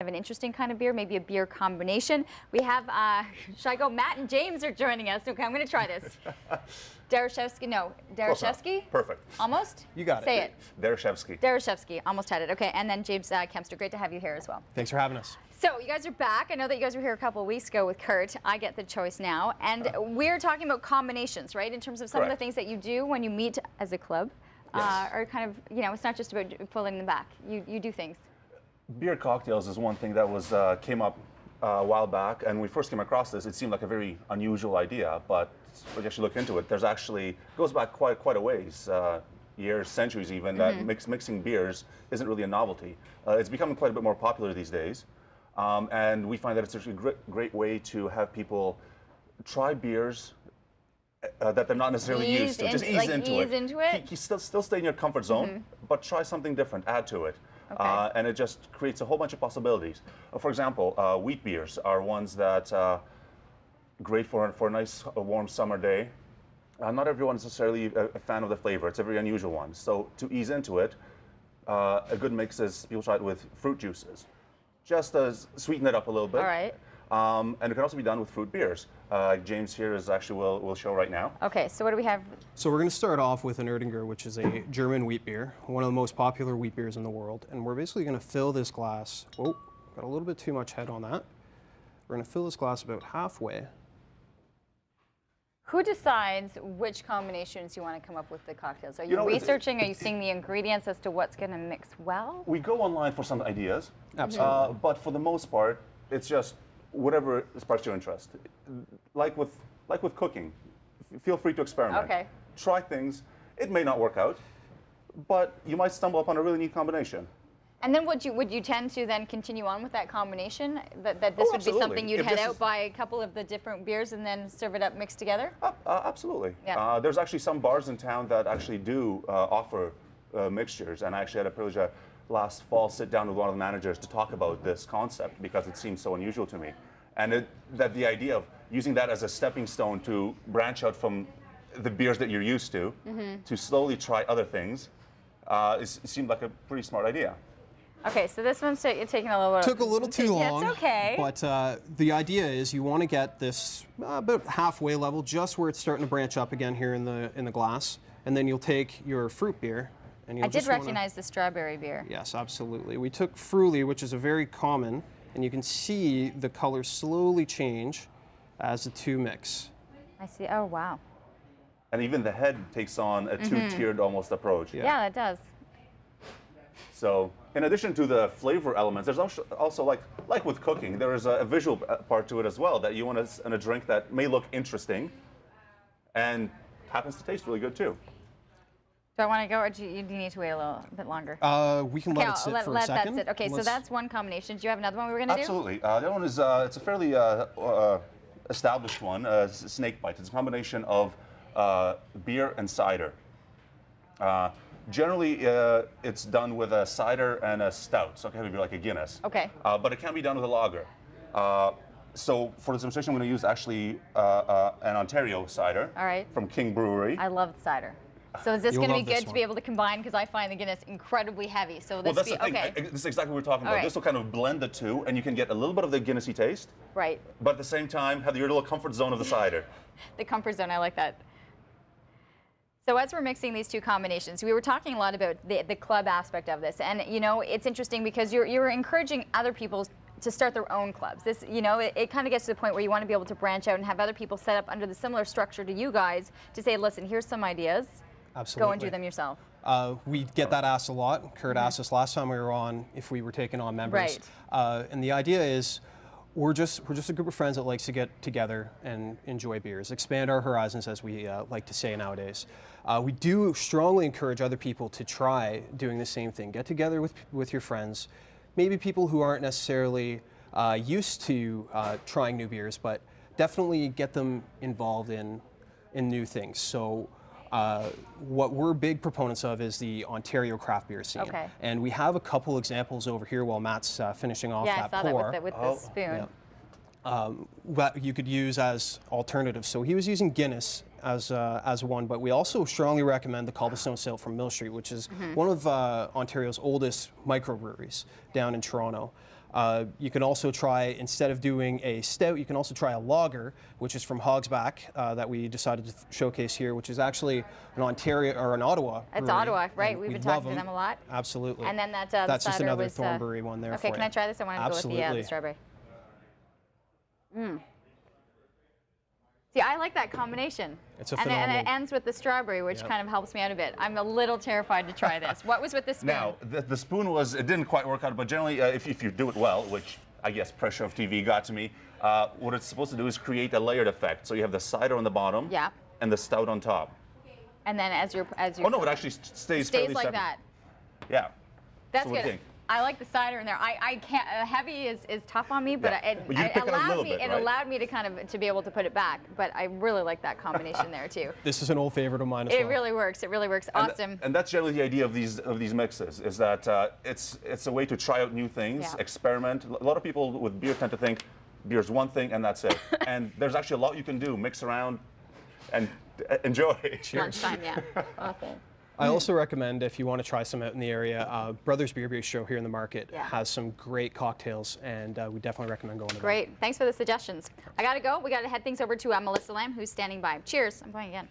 of an interesting kind of beer, maybe a beer combination. We have, should I go? Matt and James are joining us. Okay, I'm going to try this. Darashevsky, no, Darashevsky? Perfect. Almost? You got it. Say it. Darashevsky. Darashevsky, almost had it. Okay, and then James Kempster, great to have you here as well. Thanks for having us. So you guys are back. I know that you guys were here a couple of weeks ago with Kurt. I get the choice now. And we're talking about combinations, right? In terms of some of the things that you do when you meet as a club. Are kind of, you know, it's not just about pulling them back. You do things. Beer cocktails is one thing that was came up a while back, and when we first came across this, it seemed like a very unusual idea, but when you actually look into it, there's actually, goes back quite a ways, years, centuries even, that mixing beers isn't really a novelty. It's becoming quite a bit more popular these days, and we find that it's actually a great way to have people try beers that they're not necessarily used to. Just ease into it. You still stay in your comfort zone, but try something different, add to it. And it just creates a whole bunch of possibilities. For example, wheat beers are ones that great for a nice warm summer day. Not everyone's necessarily a fan of the flavor. It's a very unusual one. So to ease into it, a good mix is people try it with fruit juices, just to sweeten it up a little bit. All right. And it can also be done with fruit beers. James here is actually will show right now. Okay, so what do we have? So we're going to start off with an Erdinger, which is a German wheat beer, one of the most popular wheat beers in the world. And we're basically going to fill this glass. Oh, got a little bit too much head on that. We're going to fill this glass about halfway. Who decides which combinations you want to come up with the cocktails? Are you researching? Are you seeing the ingredients as to what's going to mix well? We go online for some ideas. Absolutely. But for the most part, it's just whatever sparks your interest. Like with cooking, feel free to experiment. Okay. Try things. It may not work out, but you might stumble upon a really neat combination. And then would you tend to then continue on with that combination? That this would be something you'd head out, buy a couple of the different beers and then serve it up mixed together? Absolutely. Yeah. There's actually some bars in town that actually do offer mixtures, and I actually had a privilege last fall sit down with one of the managers to talk about this concept because it seems so unusual to me. And that the idea of using that as a stepping stone to branch out from the beers that you're used to slowly try other things, it seemed like a pretty smart idea. Okay, so this one's taking a little... Took a little too long. Yeah, it's okay. But the idea is you want to get this about halfway level, just where it's starting to branch up again here in the glass. And then you'll take your fruit beer. And I did recognize the strawberry beer. Yes, absolutely. We took Fruity, which is a very common, and you can see the color slowly change as the two mix. I see. Oh, wow. And even the head takes on a two-tiered almost approach. Yeah, it does. So, in addition to the flavor elements, there's also like with cooking, there is a visual part to it as well, that you want in a drink that may look interesting and happens to taste really good too. Do I want to go, or do you need to wait a little bit longer? We can let it sit for a second. That sit. Okay, so that's one combination. Do you have another one we were going to do? Absolutely. The other one is it's a fairly established one, snake bite. It's a combination of beer and cider. Generally, it's done with a cider and a stout, so it can be like a Guinness. Okay. But it can be done with a lager. So for this demonstration, I'm going to use actually an Ontario cider. All right. From King Brewery. I love cider. So is this going to be good to be able to combine? Because I find the Guinness incredibly heavy. So this that's the thing. This is exactly what we're talking about. This will kind of blend the two, and you can get a little bit of the Guinnessy taste. Right. But at the same time, have your little comfort zone of the cider. The comfort zone, I like that. So as we're mixing these two combinations, we were talking a lot about the club aspect of this, and you know, it's interesting because you're encouraging other people to start their own clubs. This, you know, it kind of gets to the point where you want to be able to branch out and have other people set up under the similar structure to you guys to say, listen, here's some ideas. Absolutely. Go and do them yourself. We get that asked a lot. Kurt asked us last time we were on if we were taking on members. Right. And the idea is we're just a group of friends that likes to get together and enjoy beers, expand our horizons, as we like to say nowadays. We do strongly encourage other people to try doing the same thing. Get together with your friends, maybe people who aren't necessarily used to trying new beers, but definitely get them involved in new things. So what we're big proponents of is the Ontario craft beer scene. Okay. And we have a couple examples over here while Matt's finishing off that pour. Yeah, I saw that with the spoon. Yeah. That you could use as alternatives. So he was using Guinness as one, but we also strongly recommend the Cobblestone Sail from Mill Street, which is one of Ontario's oldest microbreweries down in Toronto. You can also try, instead of doing a stout, you can also try a lager, which is from Hogsback that we decided to showcase here, which is actually an Ontario or an Ottawa brewery. It's Ottawa, right? And We've we been love talking to them a lot. Absolutely. And then that that's the just cider another was, Thornbury one there. Okay, for can I try this? I want to go with the Absolutely. strawberry. See, I like that combination. It's a and phenomenal. it ends with the strawberry, which Yep. kind of helps me out a bit. I'm a little terrified to try this. What was with the spoon? Now, the spoon was, it didn't quite work out, but generally, if you do it well, which I guess pressure of TV got to me, what it's supposed to do is create a layered effect. So you have the cider on the bottom Yeah. and the stout on top. And then as you're Oh, no, it actually stays fairly like separate. that. Yeah. That's So what do you good. think? I like the cider in there. I can't. Heavy is tough on me, but Yeah. it, But you it pick it up a allowed little me. bit, It right? allowed me to kind of to be able to put it back. But I really like that combination there too. This is an old favorite of mine as It well. really works. It really works. Awesome. And that's generally the idea of these mixes, is that it's a way to try out new things, Yeah. experiment. A lot of people with beer tend to think beer's one thing and that's it. And there's actually a lot you can do. Mix around and enjoy. Lunchtime, yeah. Awesome. I also recommend, if you want to try some out in the area, Brothers Beer Bistro here in the market Yeah. has some great cocktails, and we definitely recommend going to them. Great. Thanks for the suggestions. I got to go. We got to head things over to Melissa Lamb, who's standing by. Cheers. I'm going again.